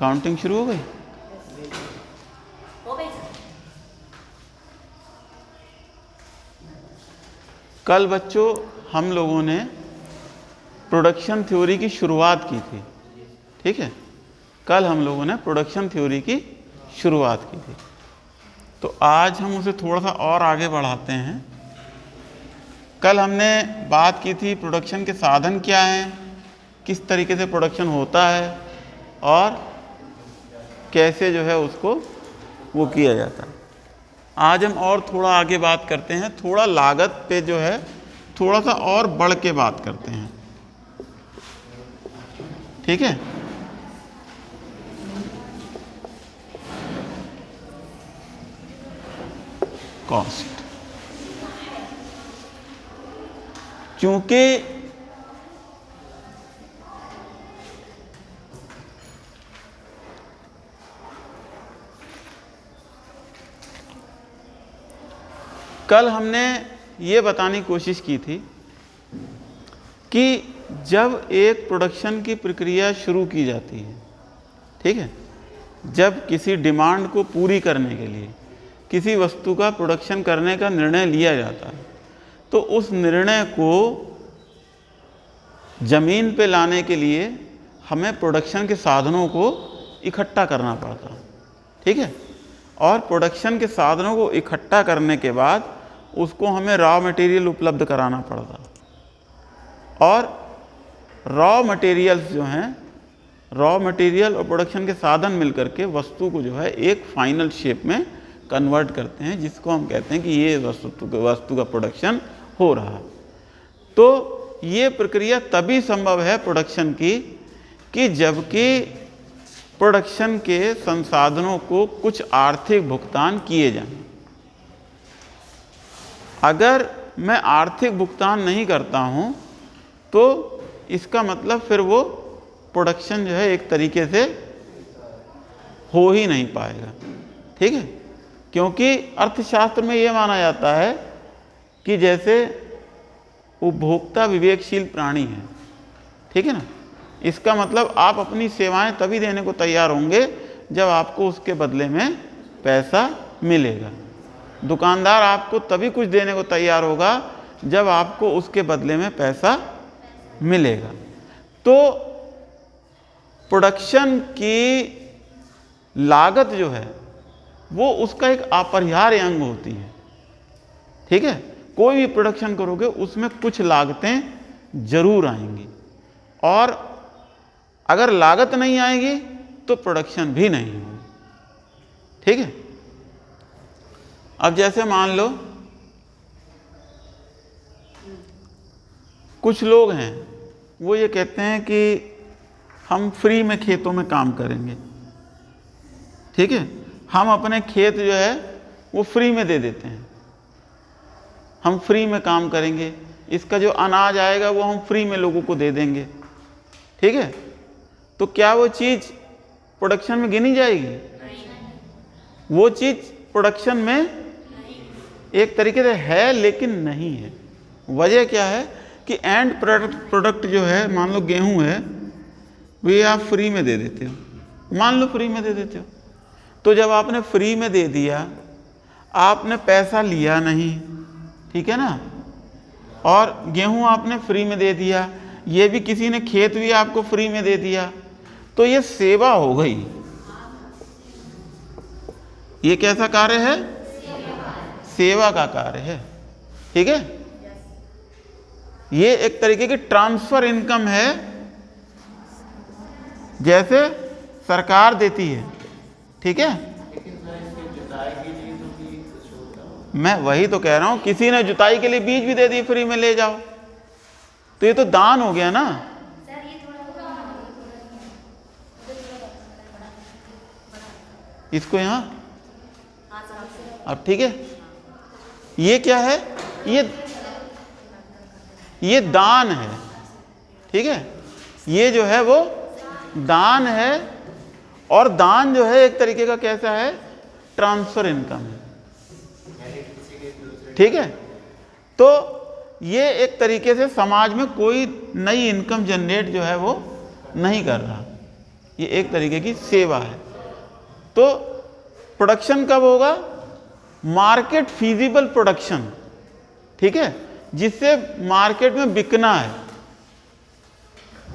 Counting शुरू हो गई? कल बच्चों हम लोगों ने प्रोडक्शन थ्योरी की शुरुआत की थी, ठीक है? कल हम लोगों ने प्रोडक्शन थ्योरी की शुरुआत की थी, तो आज हम उसे थोड़ा सा और आगे बढ़ाते हैं। कल हमने बात की थी प्रोडक्शन के साधन क्या हैं, किस तरीके से प्रोडक्शन होता है और कैसे जो है उसको वो किया जाता है। आज हम और थोड़ा आगे बात करते हैं, थोड़ा लागत पे जो है थोड़ा सा और बढ़ के बात करते हैं, ठीक है? कॉस्ट, क्योंकि कल हमने ये बताने की कोशिश की थी कि जब एक प्रोडक्शन की प्रक्रिया शुरू की जाती है, ठीक है, जब किसी डिमांड को पूरी करने के लिए किसी वस्तु का प्रोडक्शन करने का निर्णय लिया जाता है, तो उस निर्णय को ज़मीन पे लाने के लिए हमें प्रोडक्शन के साधनों को इकट्ठा करना पड़ता है, ठीक है? और प्रोडक्शन के साधनों को इकट्ठा करने के बाद उसको हमें रॉ मटेरियल उपलब्ध कराना पड़ता, और रॉ मटेरियल्स जो हैं, रॉ मटेरियल और प्रोडक्शन के साधन मिलकर के वस्तु को जो है एक फाइनल शेप में कन्वर्ट करते हैं, जिसको हम कहते हैं कि ये वस्तु का प्रोडक्शन हो रहा है। तो ये प्रक्रिया तभी संभव है प्रोडक्शन की कि जबकि प्रोडक्शन के संसाधनों को कुछ आर्थिक भुगतान किए जाएं। अगर मैं आर्थिक भुगतान नहीं करता हूं तो इसका मतलब फिर वो प्रोडक्शन जो है एक तरीके से हो ही नहीं पाएगा, ठीक है? क्योंकि अर्थशास्त्र में ये माना जाता है कि जैसे उपभोक्ता विवेकशील प्राणी है, ठीक है ना? इसका मतलब आप अपनी सेवाएं तभी देने को तैयार होंगे जब आपको उसके बदले में पैसा मिलेगा। दुकानदार आपको तभी कुछ देने को तैयार होगा जब आपको उसके बदले में पैसा मिलेगा। तो प्रोडक्शन की लागत जो है वो उसका एक अपरिहार्य अंग होती है, ठीक है? कोई भी प्रोडक्शन करोगे उसमें कुछ लागतें जरूर आएंगी, और अगर लागत नहीं आएगी तो प्रोडक्शन भी नहीं होगी, ठीक है? अब जैसे मान लो कुछ लोग हैं वो ये कहते हैं कि हम फ्री में खेतों में काम करेंगे, ठीक है? हम अपने खेत जो है वो फ्री में दे देते हैं, हम फ्री में काम करेंगे, इसका जो अनाज आएगा वो हम फ्री में लोगों को दे देंगे, ठीक है? तो क्या वो चीज़ प्रोडक्शन में गिनी जाएगी? वो चीज़ प्रोडक्शन में एक तरीके से है लेकिन नहीं है। वजह क्या है कि एंड प्रोडक्ट जो है, मान लो गेहूं है, वे आप फ्री में दे देते हो, मान लो फ्री में दे देते हो, तो जब आपने फ्री में दे दिया, आपने पैसा लिया नहीं, ठीक है ना? और गेहूं आपने फ्री में दे दिया, ये भी किसी ने खेत भी आपको फ्री में दे दिया, तो ये सेवा हो गई। ये कैसा कार्य है? सेवा का कार्य है, ठीक है? ये एक तरीके की ट्रांसफर इनकम है, जैसे सरकार देती है, ठीक है? मैं वही तो कह रहा हूं, किसी ने जुताई के लिए बीज भी दे दी फ्री में, ले जाओ, तो ये तो दान हो गया ना। इसको यहां अब ठीक है, ये क्या है? ये दान है, ठीक है? ये जो है वो दान है, और दान जो है एक तरीके का कैसा है? ट्रांसफर इनकम है, ठीक है? तो ये एक तरीके से समाज में कोई नई इनकम जनरेट जो है वो नहीं कर रहा, ये एक तरीके की सेवा है। तो प्रोडक्शन कब होगा? मार्केट फीजिबल प्रोडक्शन, ठीक है, जिससे मार्केट में बिकना है।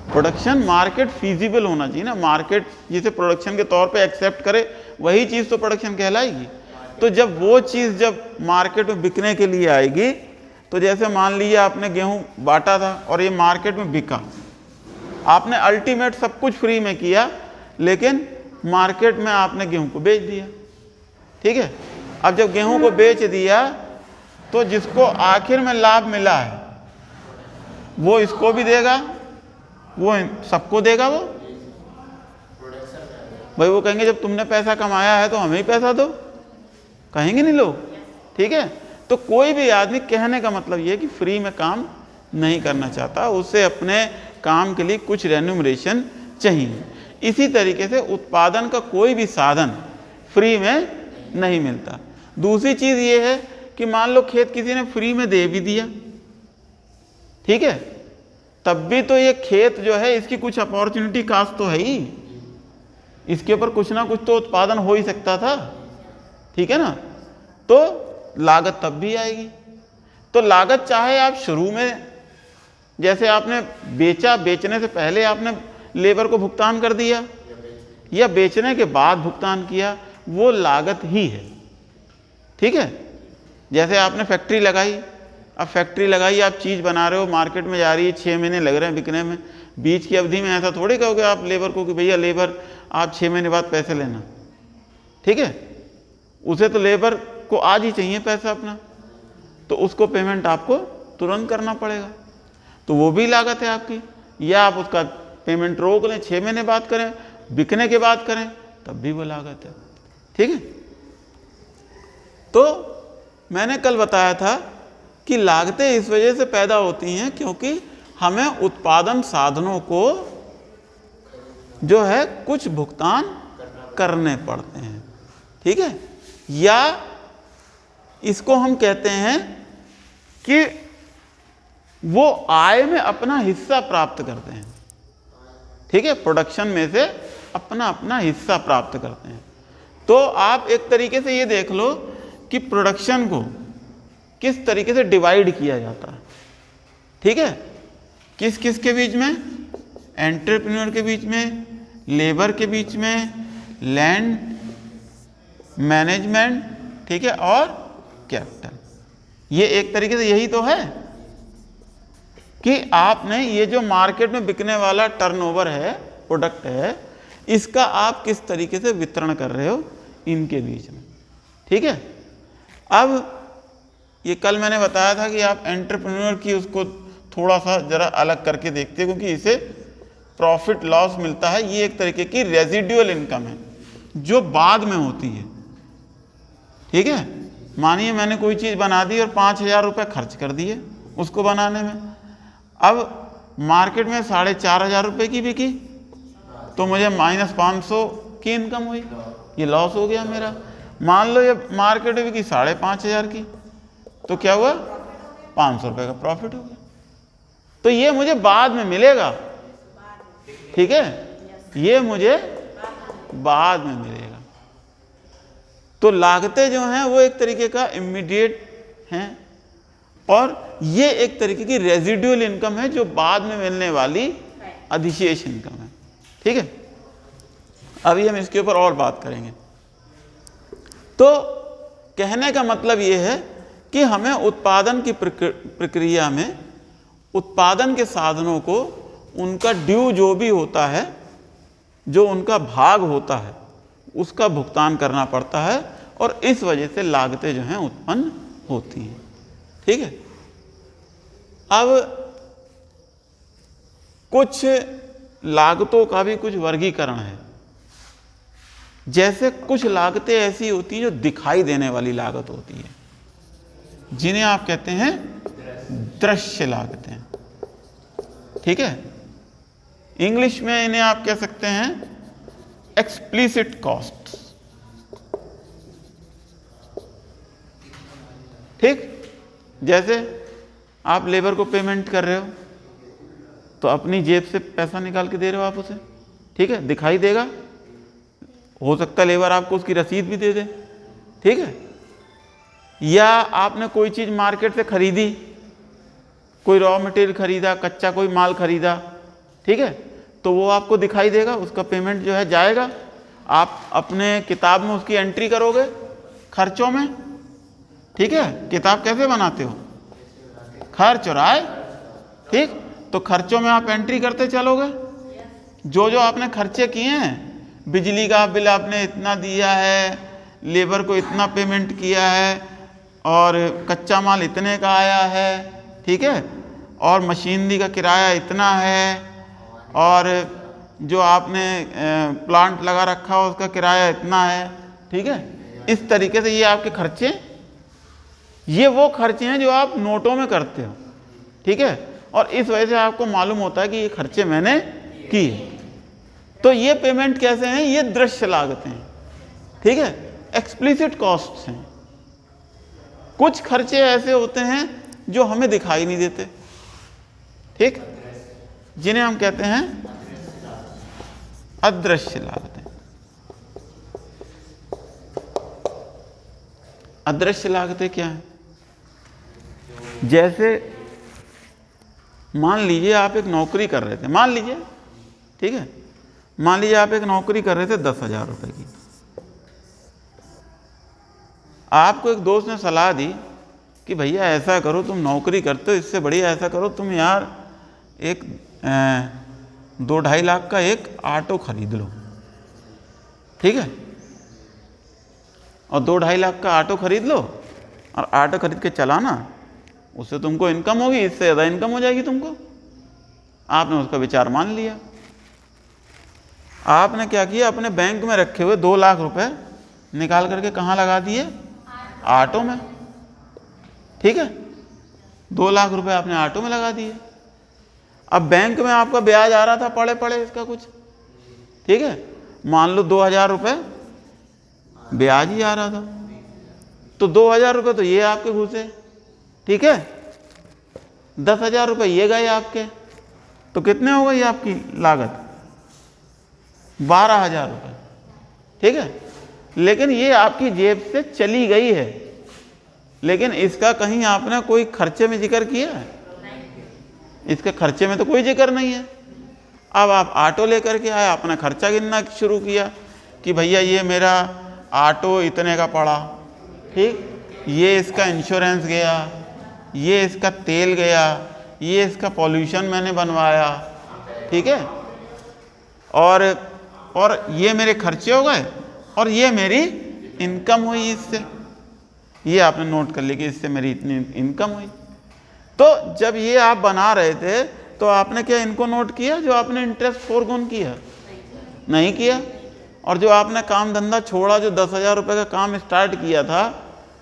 प्रोडक्शन मार्केट फीजिबल होना चाहिए ना, मार्केट जिसे प्रोडक्शन के तौर पे एक्सेप्ट करे वही चीज़ तो प्रोडक्शन कहलाएगी। तो जब वो चीज़ जब मार्केट में बिकने के लिए आएगी, तो जैसे मान लीजिए आपने गेहूं बांटा था और ये मार्केट में बिका, आपने अल्टीमेट सब कुछ फ्री में किया, लेकिन मार्केट में आपने गेहूं को बेच दिया, ठीक है। अब जब गेहूं को बेच दिया तो जिसको आखिर में लाभ मिला है वो इसको भी देगा, वो सबको देगा। वो भाई वो कहेंगे जब तुमने पैसा कमाया है तो हमें ही पैसा दो, कहेंगे नहीं लोग, ठीक है। तो कोई भी आदमी, कहने का मतलब ये है कि फ्री में काम नहीं करना चाहता, उसे अपने काम के लिए कुछ रेन्यूमरेशन चाहिए। इसी तरीके से उत्पादन का कोई भी साधन फ्री में नहीं मिलता। दूसरी चीज़ ये है कि मान लो खेत किसी ने फ्री में दे भी दिया, ठीक है, तब भी तो ये खेत जो है इसकी कुछ अपॉर्चुनिटी कास्ट तो है ही, इसके ऊपर कुछ ना कुछ तो उत्पादन हो ही सकता था, ठीक है ना। तो लागत तब भी आएगी। तो लागत चाहे आप शुरू में जैसे आपने बेचा, बेचने से पहले आपने लेबर को भुगतान कर दिया या बेचने के बाद भुगतान किया, वो लागत ही है, ठीक है। जैसे आपने फैक्ट्री लगाई, अब फैक्ट्री लगाई, आप चीज़ बना रहे हो, मार्केट में जा रही है, 6 महीने लग रहे हैं बिकने में, बीच की अवधि में ऐसा थोड़ी कहोगे आप लेबर को कि भैया लेबर आप 6 महीने बाद पैसे लेना, ठीक है। उसे तो लेबर को आज ही चाहिए पैसा अपना, तो उसको पेमेंट आपको तुरंत करना पड़ेगा, तो वो भी लागत है आपकी। या आप उसका पेमेंट रोक लें, 6 महीने बाद करें, बिकने के बाद करें, तब भी वो लागत है, ठीक है। तो मैंने कल बताया था कि लागतें इस वजह से पैदा होती हैं क्योंकि हमें उत्पादन साधनों को जो है कुछ भुगतान करने पड़ते हैं, ठीक है। या इसको हम कहते हैं कि वो आय में अपना हिस्सा प्राप्त करते हैं, ठीक है, प्रोडक्शन में से अपना अपना हिस्सा प्राप्त करते हैं। तो आप एक तरीके से ये देख लो कि प्रोडक्शन को किस तरीके से डिवाइड किया जाता है, ठीक है। किस किस के बीच में? एंटरप्रेन्योर के बीच में, लेबर के बीच में, लैंड मैनेजमेंट, ठीक है, और कैपिटल। ये एक तरीके से यही तो है कि आपने ये जो मार्केट में बिकने वाला टर्नओवर है, प्रोडक्ट है, इसका आप किस तरीके से वितरण कर रहे हो इनके बीच में, ठीक है। अब ये कल मैंने बताया था कि आप एंटरप्रेन्योर की उसको थोड़ा सा जरा अलग करके देखते हैं क्योंकि इसे प्रॉफिट लॉस मिलता है। ये एक तरीके की रेजिडुअल इनकम है जो बाद में होती है, ठीक है। मानिए मैंने कोई चीज़ बना दी और 5,000 रुपये खर्च कर दिए उसको बनाने में, अब मार्केट में 4,500 रुपये की बिकी तो मुझे -500 की इनकम हुई, ये लॉस हो गया मेरा। मान लो ये मार्केट में बिकी 5,500 की, तो क्या हुआ? 500 रुपये का प्रॉफिट हो गया। तो ये मुझे बाद में मिलेगा, ठीक है, ये मुझे बाद में मिलेगा। तो लागतें जो हैं वो एक तरीके का इमीडिएट हैं और ये एक तरीके की रेजिडुअल इनकम है जो बाद में मिलने वाली अधिशेष इनकम है, ठीक है। अभी हम इसके ऊपर और बात करेंगे। तो कहने का मतलब ये है कि हमें उत्पादन की प्रक्रिया में उत्पादन के साधनों को उनका ड्यू जो भी होता है, जो उनका भाग होता है, उसका भुगतान करना पड़ता है और इस वजह से लागतें जो हैं उत्पन्न होती हैं, ठीक है। अब कुछ लागतों का भी कुछ वर्गीकरण है। जैसे कुछ लागतें ऐसी होती हैं जो दिखाई देने वाली लागत होती है, जिन्हें आप कहते हैं दृश्य लागतें, ठीक है। इंग्लिश में इन्हें आप कह सकते हैं एक्सप्लिसिट कॉस्ट, ठीक। जैसे आप लेबर को पेमेंट कर रहे हो तो अपनी जेब से पैसा निकाल के दे रहे हो आप उसे, ठीक है, दिखाई देगा। हो सकता है लेबर आपको उसकी रसीद भी दे दे, ठीक है। या आपने कोई चीज़ मार्केट से खरीदी, कोई रॉ मटेरियल खरीदा, कच्चा कोई माल खरीदा, ठीक है, तो वो आपको दिखाई देगा, उसका पेमेंट जो है जाएगा। आप अपने किताब में उसकी एंट्री करोगे खर्चों में, ठीक है। किताब कैसे बनाते हो? खर्च और आय, ठीक। तो खर्चों में आप एंट्री करते चलोगे, जो जो आपने खर्चे किए हैं, बिजली का बिल आपने इतना दिया है, लेबर को इतना पेमेंट किया है, और कच्चा माल इतने का आया है, ठीक है, और मशीनरी का किराया इतना है, और जो आपने प्लांट लगा रखा हो उसका किराया इतना है, ठीक है। इस तरीके से ये आपके खर्चे, ये वो खर्चे हैं जो आप नोटों में करते हो, ठीक है, और इस वजह से आपको मालूम होता है कि ये खर्चे मैंने किए। तो ये पेमेंट कैसे हैं? ये दृश्य लागतें हैं, ठीक है, एक्सप्लिसिट कॉस्ट्स हैं। कुछ खर्चे ऐसे होते हैं जो हमें दिखाई नहीं देते, ठीक, जिन्हें हम कहते हैं अदृश्य लागतें। अदृश्य लागतें क्या हैं? जैसे मान लीजिए आप एक नौकरी कर रहे थे, मान लीजिए, ठीक है, मान लीजिए आप एक नौकरी कर रहे थे 10,000 रुपए की। आपको एक दोस्त ने सलाह दी कि भैया ऐसा करो, तुम नौकरी करते हो, इससे बढ़िया ऐसा करो तुम यार एक 2-2.5 लाख का एक ऑटो खरीद लो, ठीक है, और 2-2.5 लाख का ऑटो खरीद लो, और ऑटो खरीद के चलाना, उससे तुमको इनकम होगी, इससे ज़्यादा इनकम हो जाएगी तुमको। आपने उसका विचार मान लिया। आपने क्या किया? अपने बैंक में रखे हुए 2 लाख रुपए निकाल करके कहाँ लगा दिए? ऑटो में, ठीक है, 2 लाख रुपए आपने ऑटो में लगा दिए। अब बैंक में आपका ब्याज आ रहा था पड़े पड़े इसका कुछ, ठीक है, मान लो 2,000 रुपए ब्याज ही आ रहा था, तो 2,000 रुपए तो ये आपके घुसे, ठीक है, 10,000 रुपए ये गए आपके, तो कितने हो गई आपकी लागत? 12,000 रुपए, ठीक है। लेकिन ये आपकी जेब से चली गई है, लेकिन इसका कहीं आपने कोई खर्चे में जिक्र किया है? इसके खर्चे में तो कोई जिक्र नहीं है। अब आप ऑटो लेकर के आए, आपने खर्चा गिनना शुरू किया कि भैया ये मेरा ऑटो इतने का पड़ा, ठीक, ये इसका इंश्योरेंस गया, ये इसका तेल गया, ये इसका पॉल्यूशन मैंने बनवाया, ठीक है, और ये मेरे खर्चे हो गए, और ये मेरी इनकम हुई इससे, ये आपने नोट कर लिया कि इससे मेरी इतनी इनकम हुई। तो जब ये आप बना रहे थे तो आपने क्या इनको नोट किया जो आपने इंटरेस्ट फोरगोन किया? नहीं किया। और जो आपने काम धंधा छोड़ा, जो 10,000 रुपये का काम स्टार्ट किया था,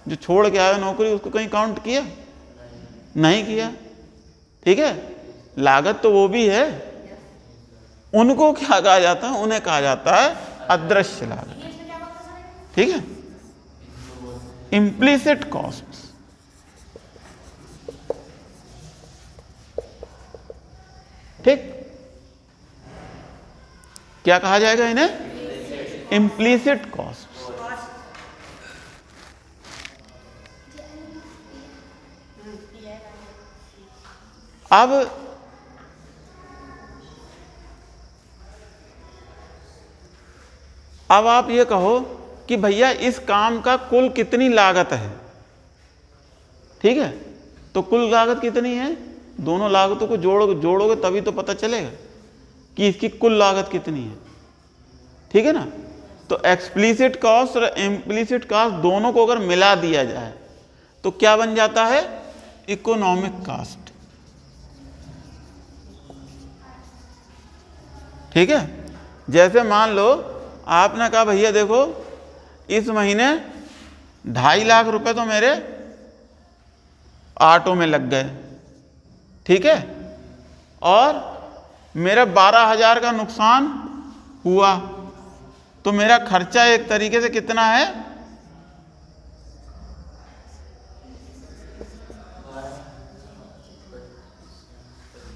जो छोड़ के आया नौकरी, उसको कहीं काउंट किया? नहीं किया, ठीक है। लागत तो वो भी है, उनको क्या कहा जाता है? उन्हें कहा जाता है अदृश्य लागत, ठीक है, इम्प्लिसिट कॉस्ट, ठीक। क्या कहा जाएगा इन्हें? Implicit cost. अब आप ये कहो कि भैया इस काम का कुल कितनी लागत है, ठीक है, तो कुल लागत कितनी है? दोनों लागतों को जोड़ोगे तभी तो पता चलेगा कि इसकी कुल लागत कितनी है, ठीक है ना। तो एक्सप्लिसिट कॉस्ट और इम्प्लिसिट कॉस्ट दोनों को अगर मिला दिया जाए तो क्या बन जाता है? इकोनॉमिक कॉस्ट, ठीक है। जैसे मान लो आपने कहा भैया देखो इस महीने 2.5 लाख रुपए तो मेरे ऑटो में लग गए, ठीक है, और मेरा 12,000 का नुकसान हुआ, तो मेरा खर्चा एक तरीके से कितना है?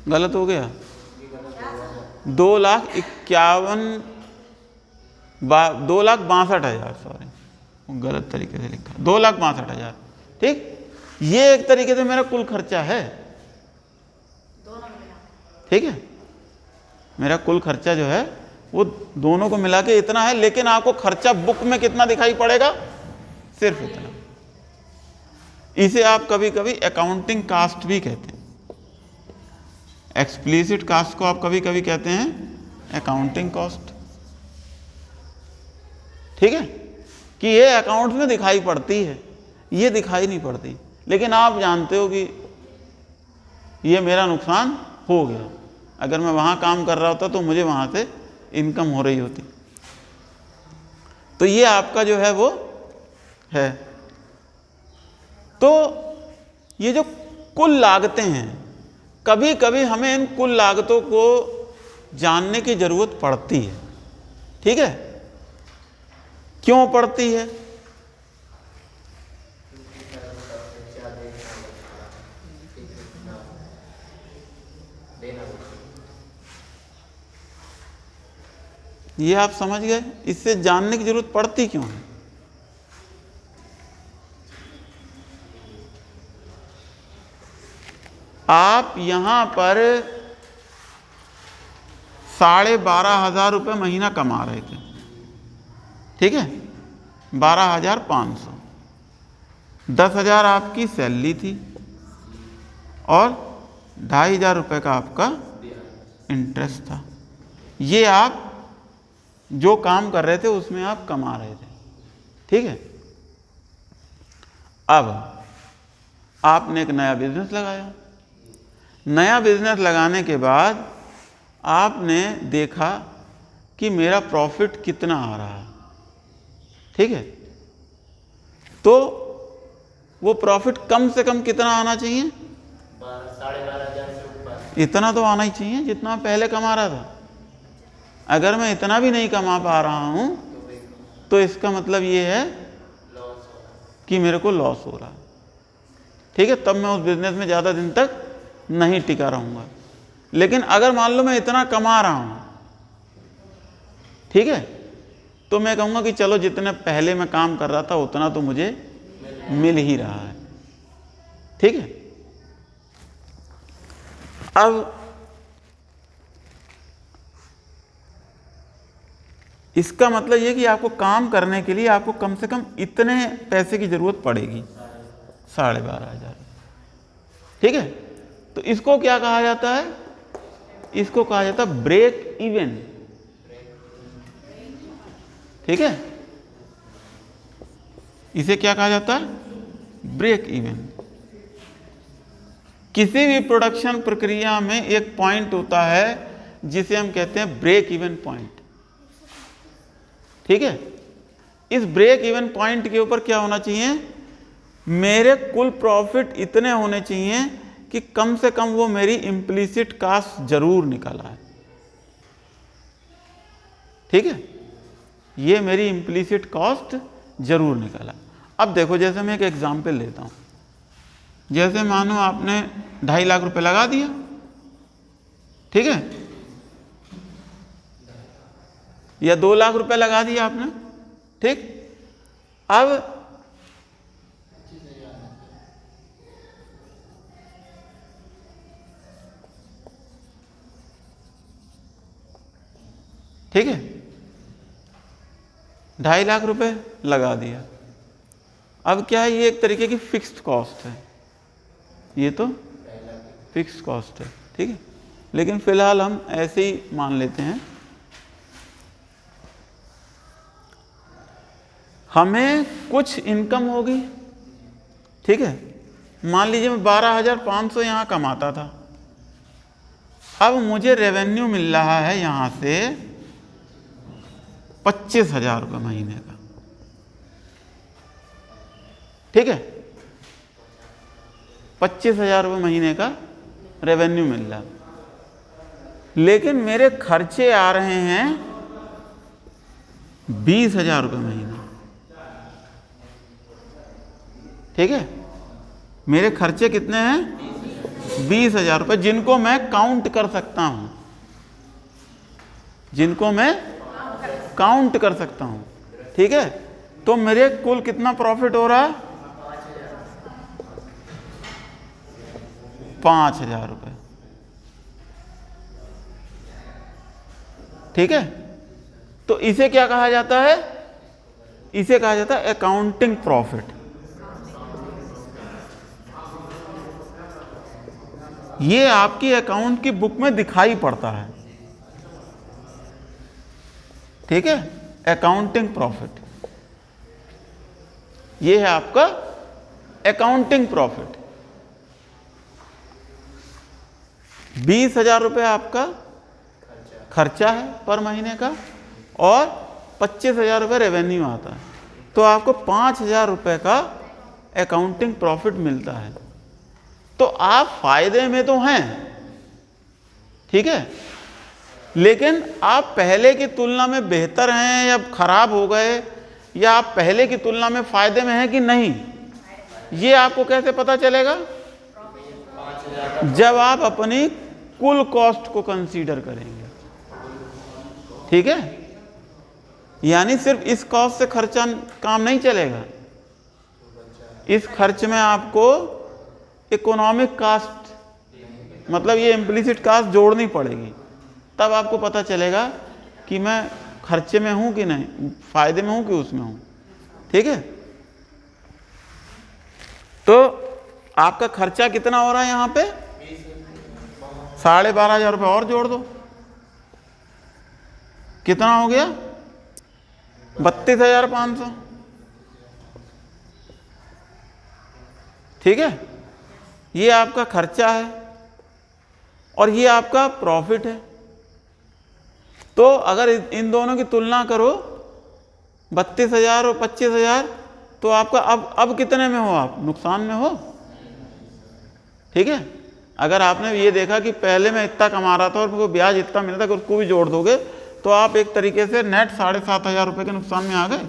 गलत हो गया, 2,62,000, सॉरी गलत तरीके से लिखा, 2,62,000। ठीक, ये एक तरीके से मेरा कुल खर्चा है। ठीक है, मेरा कुल खर्चा जो है वो दोनों को मिला के इतना है, लेकिन आपको खर्चा बुक में कितना दिखाई पड़ेगा, सिर्फ इतना। इसे आप कभी कभी अकाउंटिंग कास्ट भी कहते हैं। एक्सप्लिसिट कास्ट को आप कभी कभी कहते हैं अकाउंटिंग कॉस्ट। ठीक है, कि ये अकाउंट में दिखाई पड़ती है, ये दिखाई नहीं पड़ती, लेकिन आप जानते हो कि ये मेरा नुकसान हो गया। अगर मैं वहां काम कर रहा होता तो मुझे वहां से इनकम हो रही होती। तो ये आपका जो है वो है। तो ये जो कुल लागतें हैं, कभी कभी हमें इन कुल लागतों को जानने की जरूरत पड़ती है। ठीक है, क्यों पड़ती है? ये आप समझ गए, इससे जानने की जरूरत पड़ती क्यों है? आप यहां पर 12,500 रुपये महीना कमा रहे थे। ठीक है, 12,500, 10,000 आपकी सैलरी थी और 2,500 रुपये का आपका इंटरेस्ट था। ये आप जो काम कर रहे थे उसमें आप कमा रहे थे। ठीक है, अब आपने एक नया बिजनेस लगाया। नया बिजनेस लगाने के बाद आपने देखा कि मेरा प्रॉफिट कितना आ रहा है। ठीक है, तो वो प्रॉफिट कम से कम कितना आना चाहिए? 12,500 से ऊपर। इतना तो आना ही चाहिए जितना पहले कमा रहा था। अगर मैं इतना भी नहीं कमा पा रहा हूं तो इसका मतलब ये है कि मेरे को लॉस हो रहा है। ठीक है, तब मैं उस बिजनेस में ज़्यादा दिन तक नहीं टिका रहूंगा। लेकिन अगर मान लो मैं इतना कमा रहा हूं, ठीक है, तो मैं कहूँगा कि चलो जितने पहले मैं काम कर रहा था उतना तो मुझे मिल ही रहा है। ठीक है, अब इसका मतलब ये कि आपको काम करने के लिए आपको कम से कम इतने पैसे की जरूरत पड़ेगी, 12,500। ठीक है, तो इसको क्या कहा जाता है? इसको कहा जाता है ब्रेक इवन। ठीक है, इसे क्या कहा जाता है? Break even. किसी भी प्रोडक्शन प्रक्रिया में एक पॉइंट होता है जिसे हम कहते हैं ब्रेक इवन पॉइंट। ठीक है, इस ब्रेक इवन पॉइंट के ऊपर क्या होना चाहिए? मेरे कुल प्रॉफिट इतने होने चाहिए कि कम से कम वो मेरी इम्प्लिसिट कास्ट जरूर निकल आए। ठीक है, ये मेरी इम्प्लिसिट कॉस्ट जरूर निकला। अब देखो, जैसे मैं एक एग्जाम्पल लेता हूं। जैसे मानो आपने 2.5 लाख रुपए लगा दिया। ठीक है, या 2 लाख रुपए लगा दिया आपने। ठीक, अब ठीक है, 2.5 लाख रुपए लगा दिया। अब क्या है, ये एक तरीके की फिक्स्ड कॉस्ट है, ये तो फिक्स्ड कॉस्ट है। ठीक है, लेकिन फिलहाल हम ऐसे ही मान लेते हैं। हमें कुछ इनकम होगी। ठीक है, मान लीजिए मैं 12,500 यहां कमाता था। अब मुझे रेवेन्यू मिल रहा है यहां से 25,000 रुपये महीने का। ठीक है, 25,000 रुपये महीने का रेवेन्यू मिल रहा, लेकिन मेरे खर्चे आ रहे हैं 20,000 रुपये महीने। ठीक है, मेरे खर्चे कितने हैं? 20,000 रुपये, जिनको मैं काउंट कर सकता हूं। जिनको मैं काउंट कर सकता हूं। ठीक है, तो मेरे कुल कितना प्रॉफिट हो रहा है? 5,000 रुपये। ठीक है, तो इसे क्या कहा जाता है? इसे कहा जाता है अकाउंटिंग प्रॉफिट। ये आपकी अकाउंट की बुक में दिखाई पड़ता है। ठीक है, अकाउंटिंग प्रॉफिट, ये है आपका अकाउंटिंग प्रॉफिट। 20,000 रुपये आपका खर्चा है पर महीने का और 25,000 रुपये रेवेन्यू आता है, तो आपको 5,000 रुपये का अकाउंटिंग प्रॉफिट मिलता है। तो आप फायदे में तो हैं, ठीक है, लेकिन आप पहले की तुलना में बेहतर हैं या खराब हो गए, या आप पहले की तुलना में फायदे में हैं कि नहीं, ये आपको कैसे पता चलेगा? जब आप अपनी कुल कॉस्ट को कंसीडर करेंगे। ठीक है, यानी सिर्फ इस कॉस्ट से खर्चा काम नहीं चलेगा, इस खर्च में आपको इकोनॉमिक कास्ट, मतलब ये इम्प्लिसिट कास्ट जोड़नी पड़ेगी, तब आपको पता चलेगा कि मैं खर्चे में हूं कि नहीं, फायदे में हूं कि उसमें हूं। ठीक है, तो आपका खर्चा कितना हो रहा है यहां पे? 12,500 रुपये और जोड़ दो, कितना हो गया? 32,500। ठीक है, ये आपका खर्चा है और ये आपका प्रॉफिट है। तो अगर इन दोनों की तुलना करो, 32,000 और 25,000, तो आपका अब कितने में हो? आप नुकसान में हो। ठीक है, अगर आपने ये देखा कि पहले मैं इतना कमा रहा था और मेरे को ब्याज इतना मिला था कि उसको भी जोड़ दोगे, तो आप एक तरीके से नेट 7,500 रुपये के नुकसान में आ गए।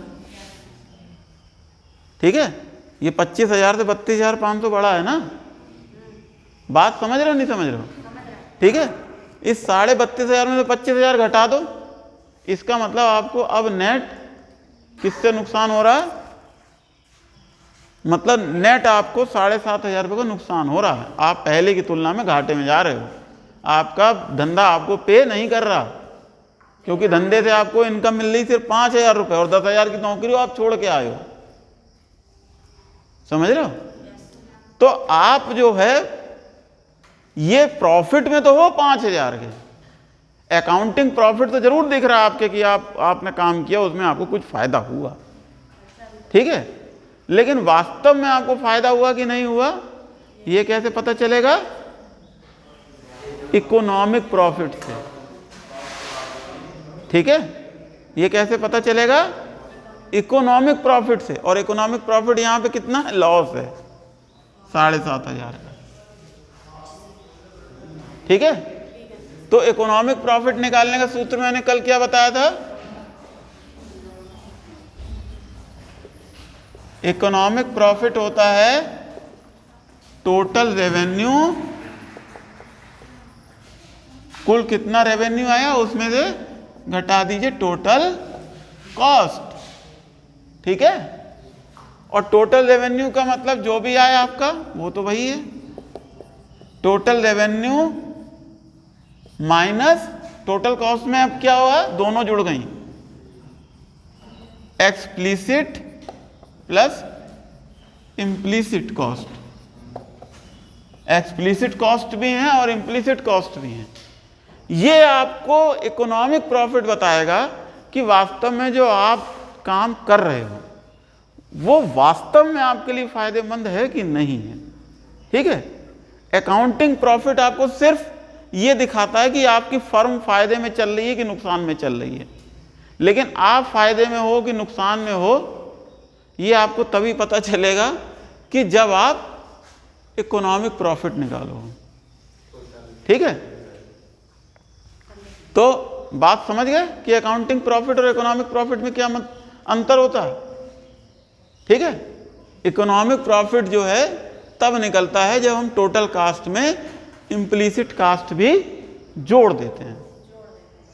ठीक है, ये 25,000 से 32,500 बड़ा है ना। बात समझ रहे हो नहीं समझ रहे हो? ठीक है, इस 32,500 में से 25,000 घटा दो, इसका मतलब आपको अब नेट किससे नुकसान हो रहा है? मतलब नेट आपको 7,500 रुपये का नुकसान हो रहा है। आप पहले की तुलना में घाटे में जा रहे हो, आपका धंधा आपको पे नहीं कर रहा, क्योंकि धंधे से आपको इनकम मिल रही सिर्फ 5,000 रुपये और 10,000 की नौकरी आप छोड़ के आए हो। समझ रहे हो? तो आप जो है ये प्रॉफिट में तो हो 5,000 के, अकाउंटिंग प्रॉफिट तो जरूर दिख रहा है आपके कि आपने काम किया, उसमें आपको कुछ फायदा हुआ। ठीक है, लेकिन वास्तव में आपको फायदा हुआ कि नहीं हुआ, ये कैसे पता चलेगा? इकोनॉमिक प्रॉफिट से। ठीक है, ये कैसे पता चलेगा? इकोनॉमिक प्रॉफिट से। और इकोनॉमिक प्रॉफिट यहां पे कितना है? लॉस है 7,500 का। ठीक है, तो इकोनॉमिक प्रॉफिट निकालने का सूत्र मैंने कल क्या बताया था? इकोनॉमिक प्रॉफिट होता है टोटल रेवेन्यू, कुल कितना रेवेन्यू आया उसमें से घटा दीजिए टोटल कॉस्ट। ठीक है, और टोटल रेवेन्यू का मतलब जो भी आया आपका वो तो वही है, total revenue minus total cost में अब क्या हुआ? दोनों जुड़ गई, explicit plus implicit cost. Explicit cost भी हैं और इम्प्लिसिट कॉस्ट भी हैं। ये आपको इकोनॉमिक प्रॉफिट बताएगा कि वास्तव में जो आप काम कर रहे हो वो वास्तव में आपके लिए फायदेमंद है कि नहीं है। ठीक है, अकाउंटिंग प्रॉफिट आपको सिर्फ ये दिखाता है कि आपकी फर्म फायदे में चल रही है कि नुकसान में चल रही है, लेकिन आप फायदे में हो कि नुकसान में हो ये आपको तभी पता चलेगा कि जब आप इकोनॉमिक प्रॉफिट निकालो। ठीक है, तो बात समझ गए कि अकाउंटिंग प्रॉफिट और इकोनॉमिक प्रॉफिट में क्या अंतर होता है। ठीक है, इकोनॉमिक प्रॉफिट जो है तब निकलता है जब हम टोटल कास्ट में इम्प्लिसिट कास्ट भी जोड़ देते हैं।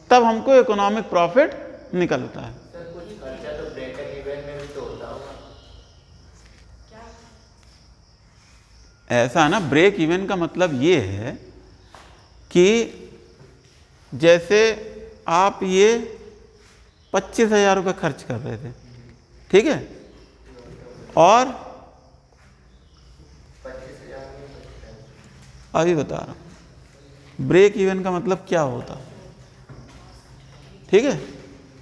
तब हमको इकोनॉमिक प्रॉफिट निकलता है। सर कुछ खर्चा तो ब्रेक इवन में भी तो होता होगा। ऐसा है ना, ब्रेक इवन का मतलब ये है कि जैसे आप ये 25,000 रुपये खर्च कर रहे थे, ठीक है, और 25,000 अभी बता रहा हूँ ब्रेक इवन का मतलब क्या होता, ठीक है।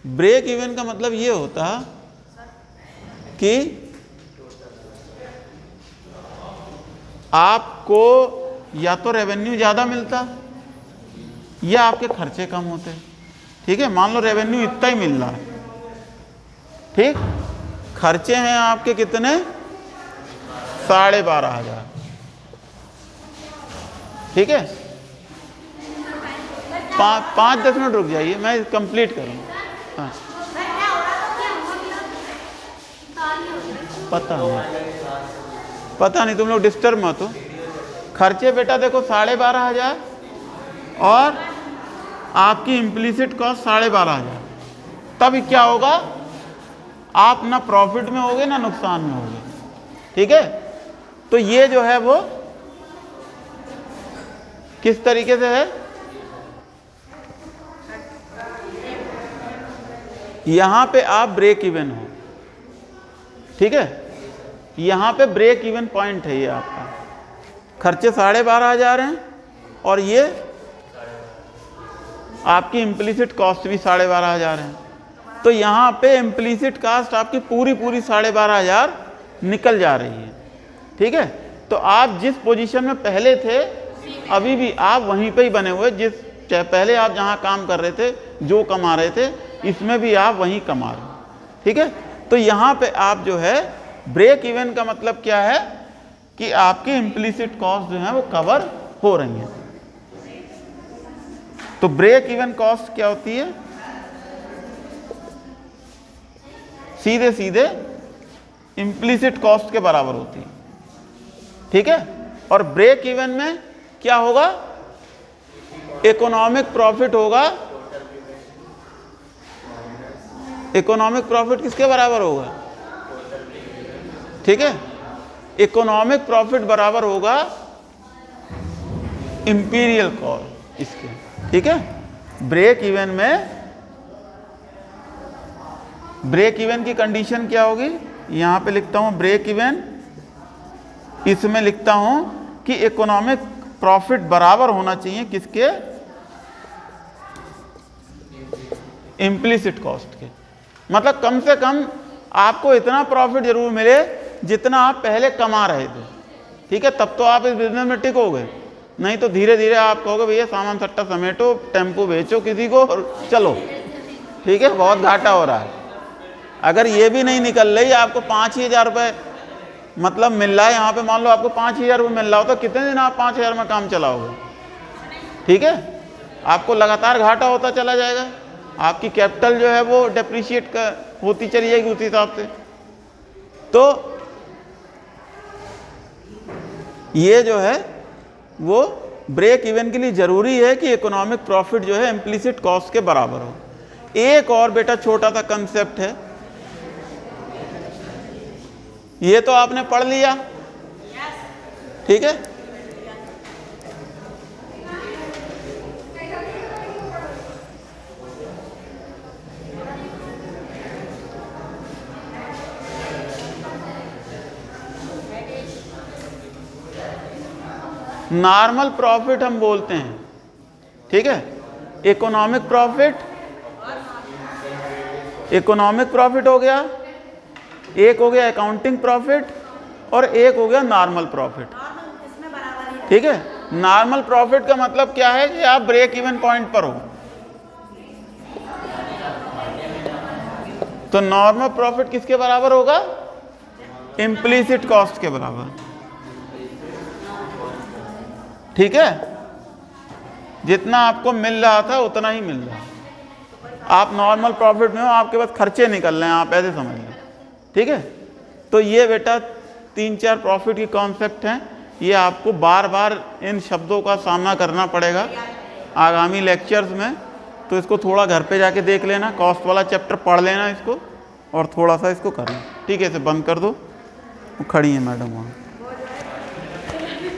ब्रेक इवन का मतलब ये होता कि आपको या तो रेवेन्यू ज़्यादा मिलता या आपके खर्चे कम होते, ठीक है। मान लो रेवेन्यू इतना ही मिल रहा है, ठीक, खर्चे हैं आपके कितने 12,500, ठीक है। 5-10 मिनट रुक जाइए, मैं कंप्लीट करूँ। हाँ पता नहीं तुम लोग डिस्टर्ब मत हो। खर्चे बेटा देखो 12,500 और आपकी इम्प्लीसिट कॉस्ट 12,500, तब क्या होगा, आप ना प्रॉफिट में होगे ना नुकसान में होगे, ठीक है। तो ये जो है वो किस तरीके से है, यहां पे आप ब्रेक इवन हो, ठीक है। यहां पे ब्रेक इवन पॉइंट है, ये आपका खर्चे 12,500 हैं और ये आपकी इम्प्लीसिट कॉस्ट भी 12,500 है। तो यहाँ पे इम्प्लीसिट कॉस्ट आपकी पूरी 12,500 निकल जा रही है, ठीक है। तो आप जिस पोजीशन में पहले थे अभी भी आप वहीं पे ही बने हुए, पहले आप जहाँ काम कर रहे थे, जो कमा रहे थे, इसमें भी आप वहीं कमा रहे हो, ठीक है। तो यहाँ पे आप जो है ब्रेक इवन का मतलब क्या है कि आपकी इम्प्लीसिट कॉस्ट जो है वो कवर हो रही हैं। तो ब्रेक इवन कॉस्ट क्या होती है, सीधे सीधे इम्प्लीसिट कॉस्ट के बराबर होती है, ठीक है। और ब्रेक इवन में क्या होगा, इकोनॉमिक प्रॉफिट होगा। इकोनॉमिक प्रॉफिट किसके बराबर होगा, ठीक है। इकोनॉमिक प्रॉफिट बराबर होगा इंपीरियल कॉस्ट इसके, ठीक है। ब्रेक इवन में, ब्रेक इवन की कंडीशन क्या होगी, यहां पे लिखता हूं ब्रेक इवन, इसमें लिखता हूं कि इकोनॉमिक प्रॉफिट बराबर होना चाहिए किसके, इम्प्लीसिट कॉस्ट के। मतलब कम से कम आपको इतना प्रॉफिट जरूर मिले जितना आप पहले कमा रहे थे, ठीक है। तब तो आप इस बिजनेस में टिकोगे, नहीं तो धीरे धीरे आप कहोगे भैया सामान सट्टा समेटो, टेम्पो बेचो किसी को और चलो, ठीक है, बहुत घाटा हो रहा है। अगर ये भी नहीं निकल रही, आपको 5,000 रुपये मतलब मिल रहा है, यहाँ पे मान लो आपको 5,000 रुपये मिल रहा हो, तो कितने दिन आप 5,000 में काम चलाओगे, ठीक है। आपको लगातार घाटा होता चला जाएगा, आपकी कैपिटल जो है वो डेप्रिशिएट होती चली जाएगी उसी हिसाब से। तो ये जो है वो ब्रेक इवन के लिए जरूरी है कि इकोनॉमिक प्रॉफिट जो है इम्प्लीसिट कॉस्ट के बराबर हो। एक और बेटा छोटा सा कंसेप्ट है, ये तो आपने पढ़ लिया, ठीक है। नॉर्मल प्रॉफिट हम बोलते हैं, ठीक है। इकोनॉमिक प्रॉफिट, इकोनॉमिक प्रॉफिट हो गया, एक हो गया अकाउंटिंग प्रॉफिट और एक हो गया नॉर्मल प्रॉफिट, ठीक है। नॉर्मल प्रॉफिट का मतलब क्या है कि आप ब्रेक इवन पॉइंट पर हो। तो नॉर्मल प्रॉफिट किसके बराबर होगा, इम्प्लीसिट कॉस्ट के बराबर, ठीक है। जितना आपको मिल रहा था उतना ही मिल रहा है, आप नॉर्मल प्रॉफिट में हो, आपके पास खर्चे निकल रहे हैं, आप ऐसे समझ लें, ठीक है। तो ये बेटा 3-4 प्रॉफिट की कॉन्सेप्ट हैं, ये आपको बार बार इन शब्दों का सामना करना पड़ेगा आगामी लेक्चर्स में। तो इसको थोड़ा घर पे जाके देख लेना, कॉस्ट वाला चैप्टर पढ़ लेना इसको, और थोड़ा सा इसको करना। ठीक है, इसे बंद कर दो। वो खड़ी है मैडम वहाँ।